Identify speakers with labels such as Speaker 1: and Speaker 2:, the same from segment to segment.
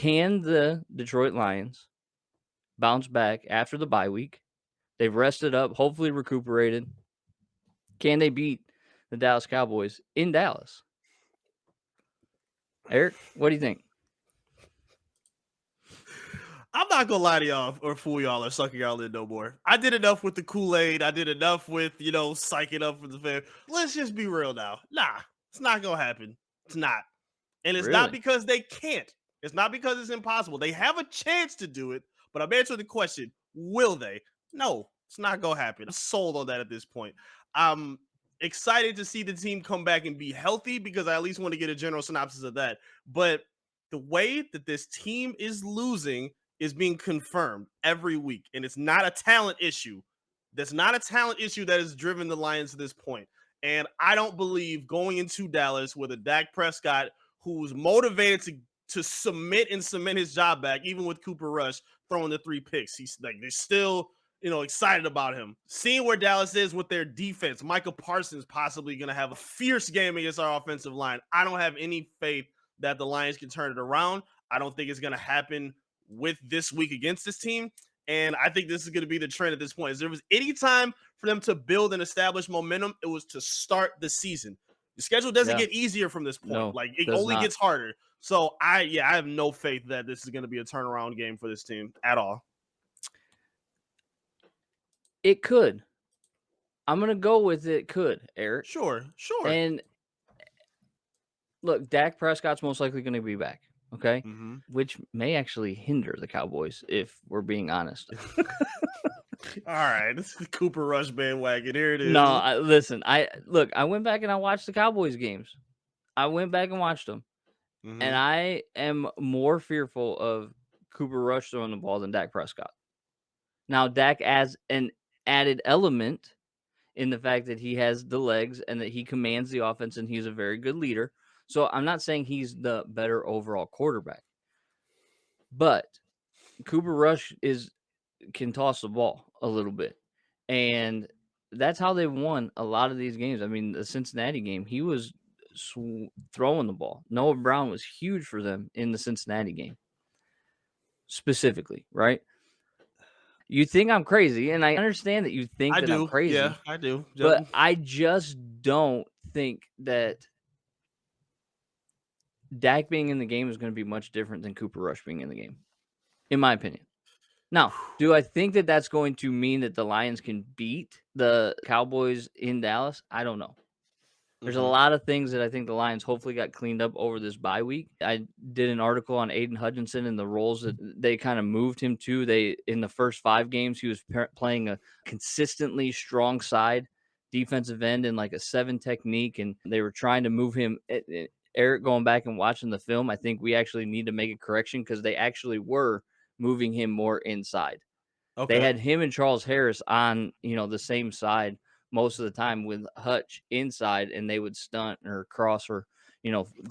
Speaker 1: Can the Detroit Lions bounce back after the bye week? They've rested up, hopefully recuperated. Can they beat the Dallas Cowboys in Dallas? Eric, what do you think?
Speaker 2: I'm not gonna lie to y'all or fool y'all or suck y'all in no more. I did enough with the Kool-Aid. I did enough with, psyching up for the fan. Let's just be real now. Nah, it's not gonna happen. It's not. And it's not
Speaker 1: Really?
Speaker 2: because they can't. It's not because it's impossible. They have a chance to do it, but I'm answering the question, will they? No, it's not gonna happen. I'm sold on that at this point. I'm excited to see the team come back and be healthy because I at least want to get a general synopsis of that. But the way that this team is losing is being confirmed every week, and it's not a talent issue. That's not a talent issue that has driven the Lions to this point. And I don't believe going into Dallas with a Dak Prescott who's motivated to submit and cement his job back, even with Cooper Rush throwing the 3 picks. He's like, they're still, excited about him. Seeing where Dallas is with their defense, Micah Parsons possibly going to have a fierce game against our offensive line. I don't have any faith that the Lions can turn it around. I don't think it's going to happen with this week against this team. And I think this is going to be the trend at this point. If there was any time for them to build and establish momentum, it was to start the season. The schedule doesn't get easier from this point.
Speaker 1: No,
Speaker 2: Like, it
Speaker 1: does
Speaker 2: only
Speaker 1: not.
Speaker 2: gets harder. So I have no faith that this is going to be a turnaround game for this team at all.
Speaker 1: It could. I'm going to go with it could, Eric.
Speaker 2: Sure.
Speaker 1: And look, Dak Prescott's most likely going to be back, okay?
Speaker 2: Mm-hmm.
Speaker 1: Which may actually hinder the Cowboys if we're being honest.
Speaker 2: All right, this is the Cooper Rush bandwagon. Here it is.
Speaker 1: No, listen. I went back and I watched the Cowboys games. I went back and watched them, and I am more fearful of Cooper Rush throwing the ball than Dak Prescott. Now, Dak adds an added element in the fact that he has the legs and that he commands the offense and he's a very good leader. So I'm not saying he's the better overall quarterback, but Cooper Rush can toss the ball a little bit, and that's how they won a lot of these games. I mean, the Cincinnati game, he was throwing the ball. Noah Brown was huge for them in the Cincinnati game, specifically, right? You think I'm crazy, and I understand that you think that I'm crazy.
Speaker 2: Yeah, I do.
Speaker 1: But I just don't think that Dak being in the game is going to be much different than Cooper Rush being in the game, in my opinion. Now, do I think that that's going to mean that the Lions can beat the Cowboys in Dallas? I don't know. There's a lot of things that I think the Lions hopefully got cleaned up over this bye week. I did an article on Aiden Hutchinson and the roles that they kind of moved him to. In the first 5 games, he was playing a consistently strong side defensive end in like a 7 technique, and they were trying to move him. Eric, going back and watching the film, I think we actually need to make a correction because they actually were moving him more inside. Okay. They had him and Charles Harris on, the same side most of the time with Hutch inside, and they would stunt or cross or,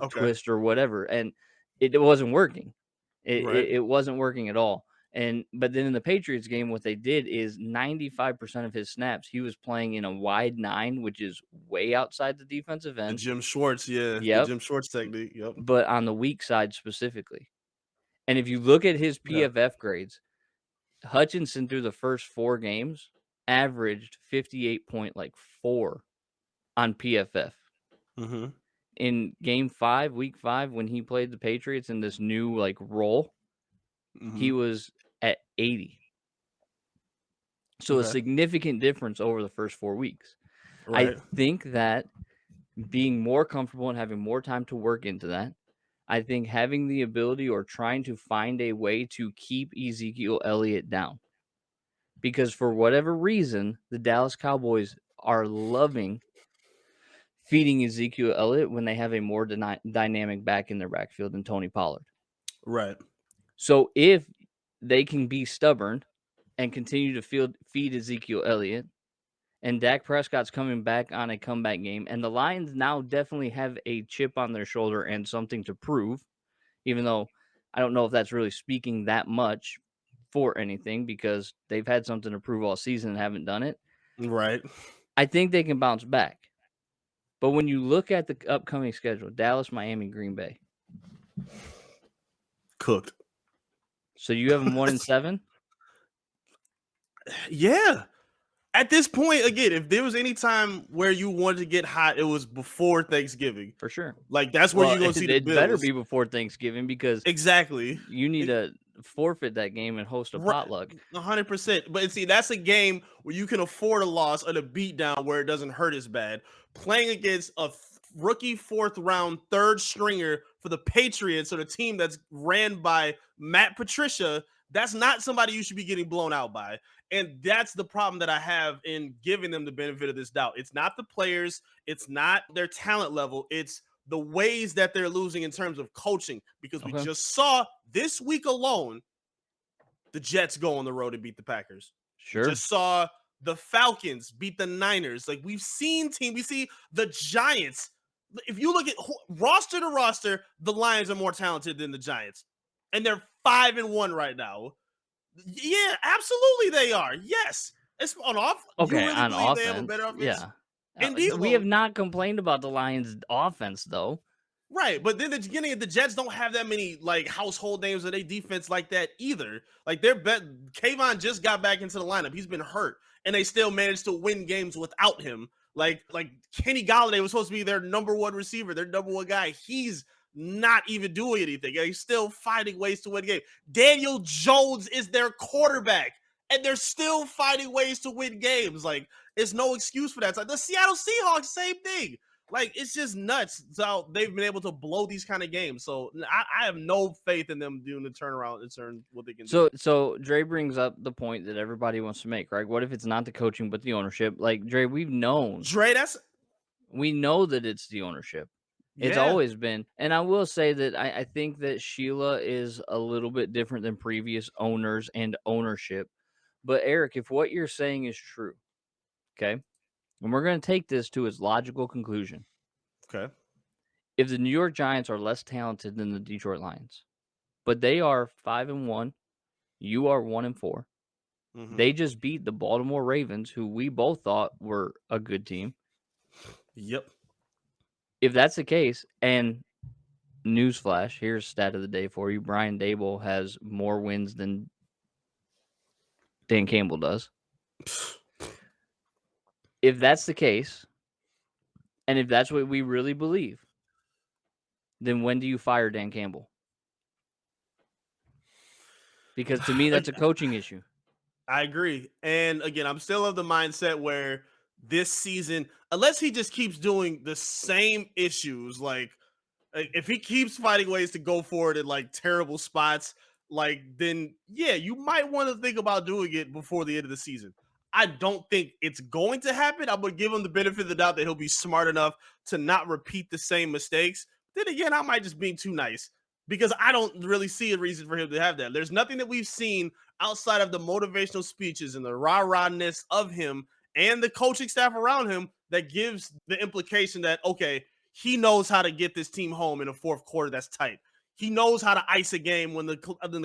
Speaker 1: twist or whatever. And it wasn't working. It wasn't working at all. But then in the Patriots game, what they did is 95% of his snaps, he was playing in a wide 9, which is way outside the defensive end.
Speaker 2: The Jim Schwartz,
Speaker 1: Yep.
Speaker 2: The Jim Schwartz technique, yep.
Speaker 1: But on the weak side specifically. And if you look at his PFF grades, Hutchinson through the first 4 games averaged 58.4 on PFF.
Speaker 2: Mm-hmm.
Speaker 1: In game 5, week 5, when he played the Patriots in this new role, he was at 80. So a significant difference over the first 4 weeks. Right. I think that being more comfortable and having more time to work into that, I think having the ability or trying to find a way to keep Ezekiel Elliott down. Because for whatever reason, the Dallas Cowboys are loving feeding Ezekiel Elliott when they have a more dynamic back in their backfield than Tony Pollard.
Speaker 2: Right.
Speaker 1: So if they can be stubborn and continue to feed Ezekiel Elliott, and Dak Prescott's coming back on a comeback game, and the Lions now definitely have a chip on their shoulder and something to prove, even though I don't know if that's really speaking that much for anything because they've had something to prove all season and haven't done it.
Speaker 2: Right.
Speaker 1: I think they can bounce back. But when you look at the upcoming schedule, Dallas, Miami, Green Bay.
Speaker 2: Cooked.
Speaker 1: So you have them 1-7?
Speaker 2: Yeah. At this point, again, if there was any time where you wanted to get hot, it was before Thanksgiving.
Speaker 1: For sure.
Speaker 2: Like that's where
Speaker 1: Well,
Speaker 2: you're gonna see the
Speaker 1: it better
Speaker 2: Bills.
Speaker 1: be before Thanksgiving because
Speaker 2: Exactly.
Speaker 1: you need to forfeit that game and host a
Speaker 2: Right,
Speaker 1: potluck.
Speaker 2: 100%. But see, that's a game where you can afford a loss or a beatdown where it doesn't hurt as bad. Playing against a rookie fourth round third stringer for the Patriots or the team that's ran by Matt Patricia, that's not somebody you should be getting blown out by. And that's the problem that I have in giving them the benefit of this doubt. It's not the players, it's not their talent level, it's the ways that they're losing in terms of coaching. Because we
Speaker 1: Okay.
Speaker 2: just saw this week alone the Jets go on the road and beat the Packers. We
Speaker 1: Sure.
Speaker 2: just saw the Falcons beat the Niners. Like we see the Giants. If you look at roster to roster, the Lions are more talented than the Giants, and they're 5-1 right now. Yeah, absolutely they are. Yes, it's on off. You
Speaker 1: Okay,
Speaker 2: really
Speaker 1: on
Speaker 2: believe they have a better
Speaker 1: offense,
Speaker 2: offense?
Speaker 1: yeah.
Speaker 2: And
Speaker 1: We have
Speaker 2: D'Lo,
Speaker 1: not complained about the Lions' offense, though.
Speaker 2: right, but then the beginning of the Jets don't have that many like household names of their defense like that either. Like their bet, Kayvon just got back into the lineup. He's been hurt, and they still managed to win games without him. Like Kenny Galladay was supposed to be their number one receiver, their number one guy. He's not even doing anything. He's still finding ways to win games. Daniel Jones is their quarterback, and they're still finding ways to win games. Like it's no excuse for that. It's like the Seattle Seahawks, same thing. Like it's just nuts how they've been able to blow these kind of games. So I have no faith in them doing the turnaround and turn what they can do.
Speaker 1: So Dre brings up the point that everybody wants to make, right? What if it's not the coaching but the ownership? Like Dre,
Speaker 2: Dre, that's
Speaker 1: we know that it's the ownership. It's
Speaker 2: yeah.
Speaker 1: always been. And I will say that I think that Sheila is a little bit different than previous owners and ownership. But Eric, if what you're saying is true, okay, and we're going to take this to its logical conclusion.
Speaker 2: Okay.
Speaker 1: If the New York Giants are less talented than the Detroit Lions, but they are 5-1, you are 1-4.
Speaker 2: Mm-hmm.
Speaker 1: They just beat the Baltimore Ravens, who we both thought were a good team.
Speaker 2: Yep.
Speaker 1: If that's the case, and newsflash, here's stat of the day for you. Brian Dable has more wins than Dan Campbell does. If that's the case, and if that's what we really believe, then when do you fire Dan Campbell? Because to me, that's a coaching issue.
Speaker 2: I agree. And again, I'm still of the mindset where this season, unless he just keeps doing the same issues, like if he keeps finding ways to go forward in like terrible spots, like then yeah, you might want to think about doing it before the end of the season. I don't think it's going to happen. I'm gonna give him the benefit of the doubt that he'll be smart enough to not repeat the same mistakes. Then again, I might just be too nice because I don't really see a reason for him to have that. There's nothing that we've seen outside of the motivational speeches and the rah-rahness of him and the coaching staff around him that gives the implication that okay, he knows how to get this team home in a fourth quarter that's tight. He knows how to ice a game when the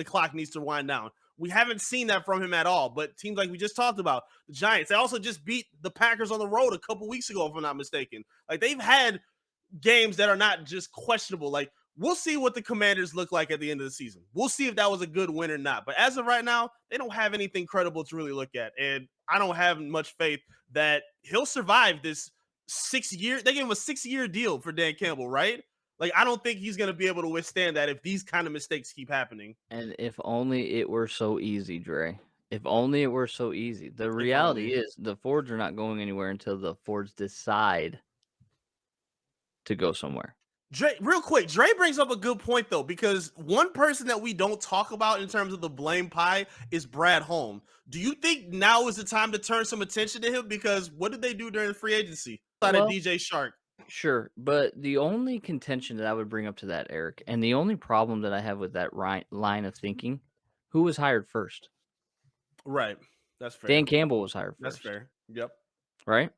Speaker 2: clock needs to wind down. We haven't seen that from him at all. But teams like we just talked about, the Giants, they also just beat the Packers on the road a couple weeks ago, if I'm not mistaken. Like they've had games that are not just questionable. Like we'll see what the Commanders look like at the end of the season. We'll see if that was a good win or not. But as of right now, they don't have anything credible to really look at. And I don't have much faith that he'll survive this 6 year. They gave him a 6-year deal for Dan Campbell, right? Like I don't think he's going to be able to withstand that if these kind of mistakes keep happening.
Speaker 1: And if only it were so easy, Dre. If only it were so easy. The
Speaker 2: If
Speaker 1: reality
Speaker 2: only.
Speaker 1: is the Fords are not going anywhere until the Fords decide to go somewhere.
Speaker 2: Dre, real quick, Dre brings up a good point though, because one person that we don't talk about in terms of the blame pie is Brad Holm. Do you think now is the time to turn some attention to him? Because what did they do during the free agency? Outside of
Speaker 1: Well,
Speaker 2: DJ Shark.
Speaker 1: sure, but the only contention that I would bring up to that, Eric, and the only problem that I have with that line of thinking, who was hired first?
Speaker 2: Right. That's fair.
Speaker 1: Dan Campbell was hired
Speaker 2: That's
Speaker 1: first,
Speaker 2: fair. Yep.
Speaker 1: right?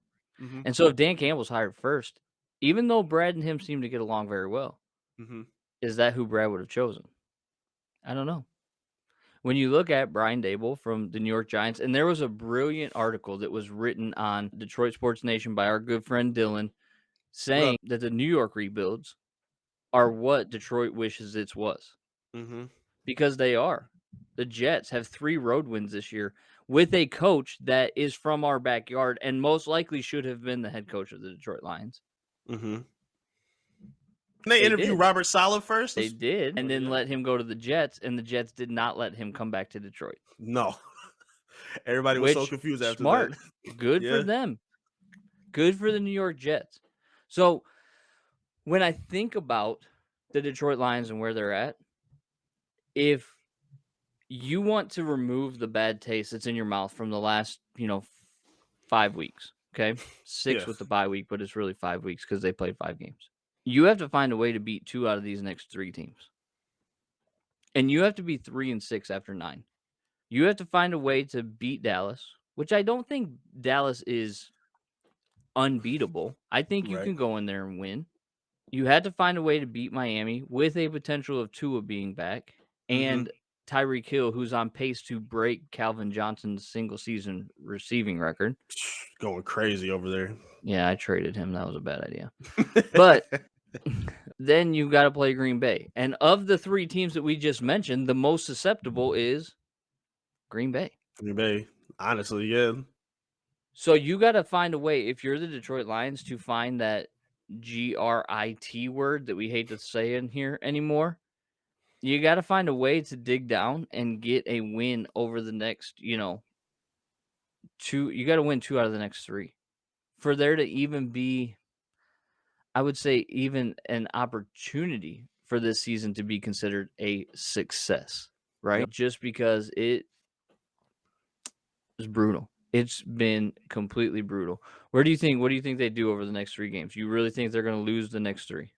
Speaker 2: Mm-hmm.
Speaker 1: And so if Dan Campbell's hired first, even though Brad and him seem to get along very well,
Speaker 2: Mm-hmm.
Speaker 1: is that who Brad would have chosen? I don't know. When you look at Brian Dable from the New York Giants, and there was a brilliant article that was written on Detroit Sports Nation by our good friend Dylan saying that the New York rebuilds are what Detroit wishes it was
Speaker 2: Mm-hmm.
Speaker 1: because they are. the Jets have 3 road wins this year with a coach that is from our backyard and most likely should have been the head coach of the Detroit Lions.
Speaker 2: Mm-hmm. They
Speaker 1: They
Speaker 2: interview
Speaker 1: did.
Speaker 2: Robert Saleh first.
Speaker 1: They did, and then
Speaker 2: yeah.
Speaker 1: let him go to the Jets, and the Jets did not let him come back to Detroit.
Speaker 2: No. Everybody was so
Speaker 1: Which,
Speaker 2: confused after
Speaker 1: smart.
Speaker 2: that.
Speaker 1: Good for
Speaker 2: Yeah.
Speaker 1: them. Good for the New York Jets. So, when I think about the Detroit Lions and where they're at, if you want to remove the bad taste that's in your mouth from the last, 5 weeks, okay? 6
Speaker 2: Yeah.
Speaker 1: with the bye week, but it's really 5 weeks because they played 5 games. You have to find a way to beat 2 out of these next 3 teams. And you have to be 3-6 after 9. You have to find a way to beat Dallas, which I don't think Dallas is unbeatable. I think you
Speaker 2: Right.
Speaker 1: can go in there and win. You had to find a way to beat Miami with a potential of Tua being back
Speaker 2: Mm-hmm.
Speaker 1: and Tyreek Hill, who's on pace to break Calvin Johnson's single season receiving record.
Speaker 2: Going crazy over there.
Speaker 1: Yeah, I traded him. That was a bad idea. But then you got to play Green Bay. And of the 3 teams that we just mentioned, the most susceptible is Green Bay.
Speaker 2: Green Bay, honestly, yeah.
Speaker 1: So you got to find a way, if you're the Detroit Lions, to find that GRIT word that we hate to say in here anymore. You got to find a way to dig down and get a win over the next, 2. You got to win 2 out of the next 3 for there to even be, I would say, even an opportunity for this season to be considered a success, right?
Speaker 2: Yep.
Speaker 1: Just because it is brutal. It's been completely brutal. What do you think they do over the next 3 games? You really think they're going to lose the next 3?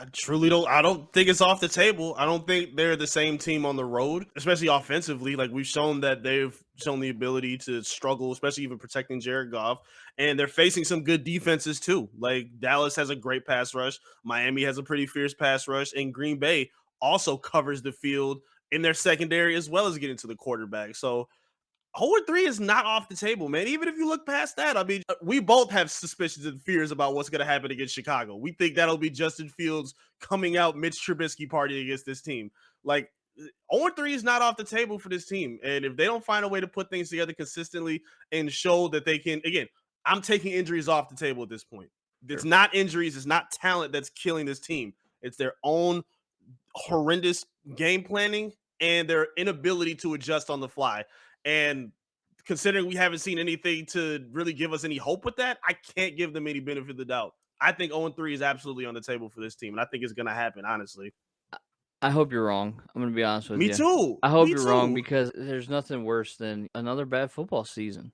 Speaker 2: I truly don't. I don't think it's off the table. I don't think they're the same team on the road, especially offensively. Like we've shown that they've shown the ability to struggle, especially even protecting Jared Goff. And they're facing some good defenses too. Like Dallas has a great pass rush. Miami has a pretty fierce pass rush, and Green Bay also covers the field in their secondary as well as getting to the quarterback. So 0-3 is not off the table, man. Even if you look past that, I mean, we both have suspicions and fears about what's going to happen against Chicago. We think that'll be Justin Fields coming out Mitch Trubisky party against this team. Like 0-3 is not off the table for this team. And if they don't find a way to put things together consistently and show that they can, again, I'm taking injuries off the table at this point. It's
Speaker 1: Sure.
Speaker 2: not injuries, it's not talent that's killing this team. It's their own horrendous game planning and their inability to adjust on the fly. And considering we haven't seen anything to really give us any hope with that, I can't give them any benefit of the doubt. I think 0-3 is absolutely on the table for this team, and I think it's going to happen, honestly.
Speaker 1: I hope you're wrong. I'm going to be honest with
Speaker 2: Me
Speaker 1: you.
Speaker 2: too.
Speaker 1: I hope
Speaker 2: Me
Speaker 1: you're wrong
Speaker 2: too.
Speaker 1: because there's nothing worse than another bad football season.